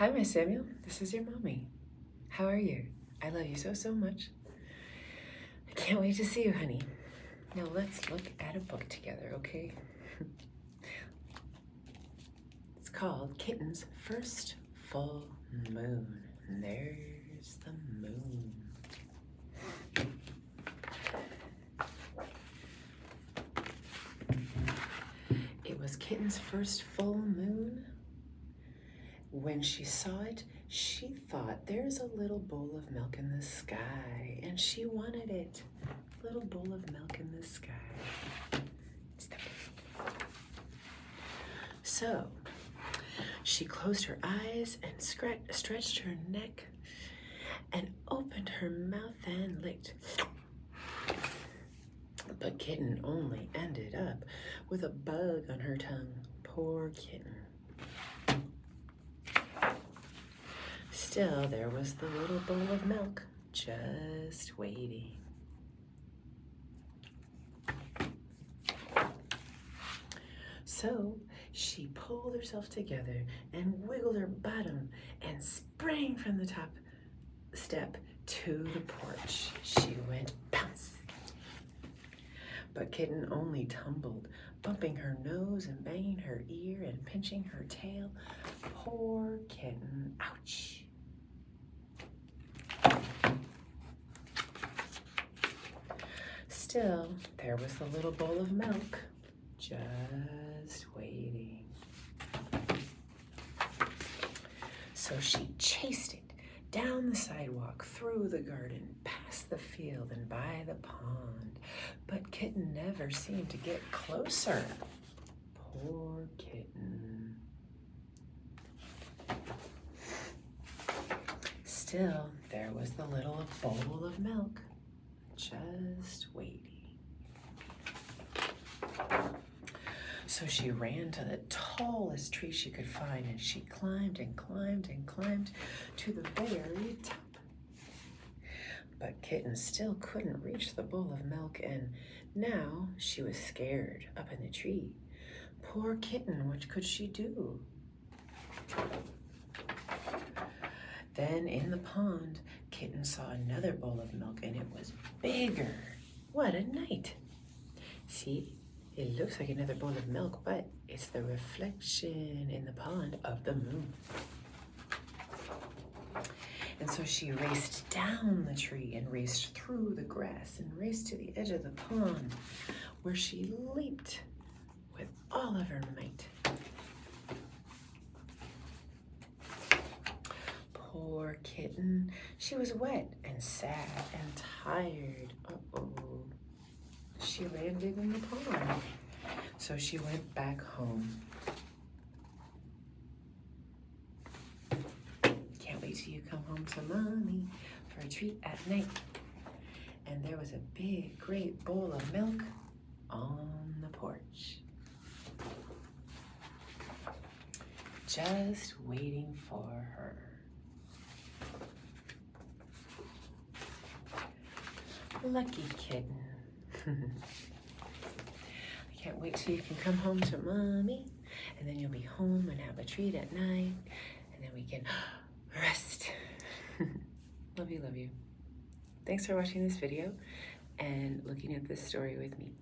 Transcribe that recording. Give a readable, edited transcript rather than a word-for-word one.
Hi, my Samuel. This is your mommy. How are you? I love you so, so much. I can't wait to see you, honey. Now let's look at a book together, okay? It's called Kitten's First Full Moon. And there's the moon. It was Kitten's first full moon. When she saw it, she thought, there's a little bowl of milk in the sky, and she wanted it. Little bowl of milk in the sky. So she closed her eyes and stretched her neck and opened her mouth and licked. But Kitten only ended up with a bug on her tongue. Poor Kitten. Still, there was the little bowl of milk, just waiting. So she pulled herself together and wiggled her bottom and sprang from the top step to the porch. She went bounce. But Kitten only tumbled, bumping her nose and banging her ear and pinching her tail. Poor Kitten, ouch. Still, there was the little bowl of milk, just waiting. So she chased it down the sidewalk, through the garden, past the field, and by the pond. But Kitten never seemed to get closer. Poor Kitten. Still, there was the little bowl of milk, just waiting. So she ran to the tallest tree she could find, and she climbed and climbed and climbed to the very top. But Kitten still couldn't reach the bowl of milk, and now she was scared up in the tree. Poor Kitten, what could she do? Then in the pond, Kitten saw another bowl of milk, and it was bigger. What a night! See, it looks like another bowl of milk, but it's the reflection in the pond of the moon. And so she raced down the tree and raced through the grass and raced to the edge of the pond, where she leaped with all of her might. Poor Kitten, she was wet and sad and tired. Uh-oh. She landed in the pond. So she went back home. Can't wait till you come home to Mommy for a treat at night. And there was a big, great bowl of milk on the porch, just waiting for her. Lucky Kitten. I can't wait till you can come home to Mommy, and then you'll be home and have a treat at night, and then we can rest. Love you, love you. Thanks for watching this video and looking at this story with me.